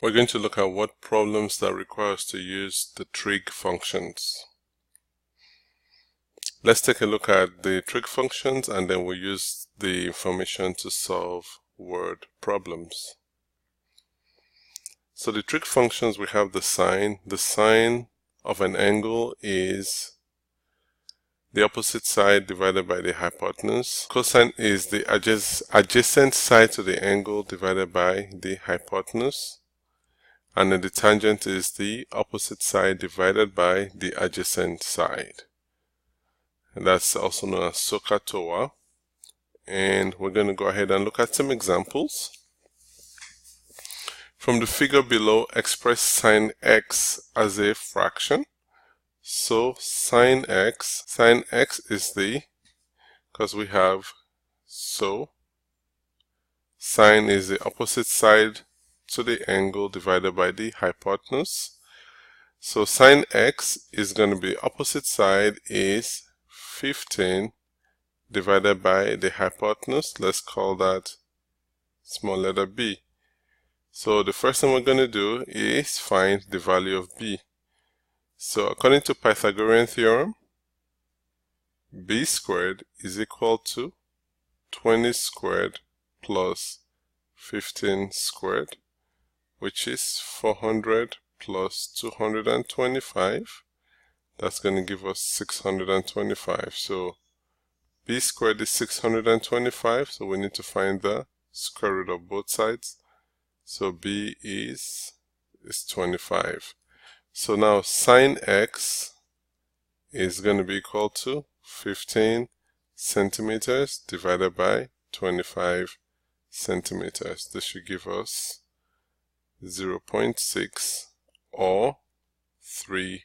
We're going to look at what problems that require us to use the trig functions. Let's take a look at the trig functions and then we'll use the information to solve word problems. So the trig functions, we have the sine. The sine of an angle is the opposite side divided by the hypotenuse. Cosine is the adjacent side to the angle divided by the hypotenuse. And then the tangent is the opposite side divided by the adjacent side. And that's also known as SOHCAHTOA. And we're going to go ahead and look at some examples. From the figure below, express sine x as a fraction. So sine x is because we have sine is the opposite side to the angle divided by the hypotenuse. So sine x is going to be opposite side is 15 divided by the hypotenuse. Let's call that small letter b. So the first thing we're going to do is find the value of b. So according to Pythagorean theorem, b squared is equal to 20 squared plus 15 squared, which is 400 plus 225. That's going to give us 625. So b squared is 625, so we need to find the square root of both sides. So b is 25. So now sine x is going to be equal to 15 centimeters divided by 25 centimeters. This should give us 0.6 or 3/5.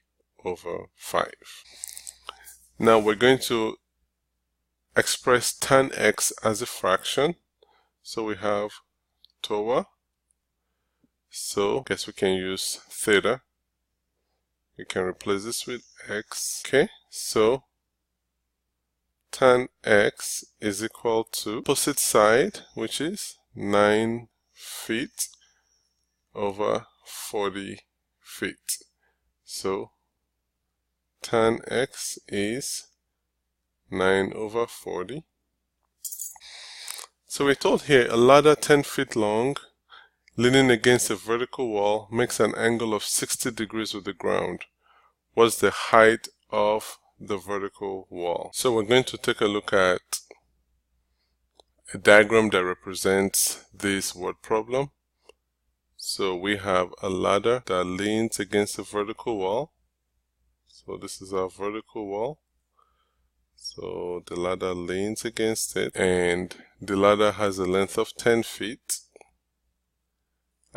Now we're going to express tan x as a fraction. So we have TOA. So I guess we can use theta. We can replace this with x. Okay, so tan x is equal to opposite side, which is 9 feet over 40 feet. So tan x is 9/40. So we're told here a ladder 10 feet long leaning against a vertical wall makes an angle of 60 degrees with the ground. What's the height of the vertical wall? So we're going to take a look at a diagram that represents this word problem. So we have a ladder that leans against a vertical wall. So this is our vertical wall. So the ladder leans against it, and the ladder has a length of 10 feet.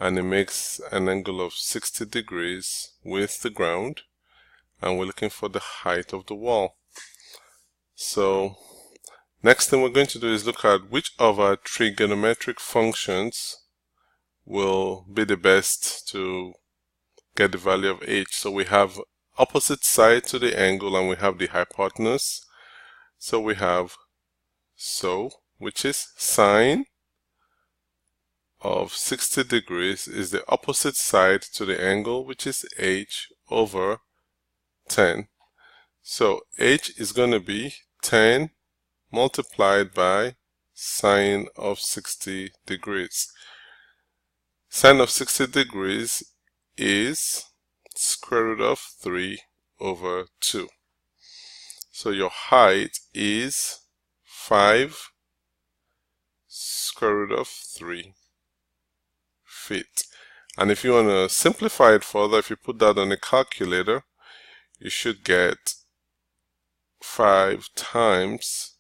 And it makes an angle of 60 degrees with the ground, and we're looking for the height of the wall. So next thing we're going to do is look at which of our trigonometric functions will be the best to get the value of h. So we have opposite side to the angle and we have the hypotenuse. So we have which is sine of 60 degrees is the opposite side to the angle, which is h over 10. So h is going to be 10 multiplied by sine of 60 degrees. Sine of 60 degrees is square root of 3/2. So your height is 5 square root of 3 feet. And if you want to simplify it further, if you put that on a calculator, you should get 5 times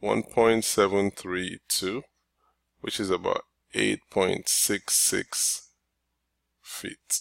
1.732, which is about 8.66 feet.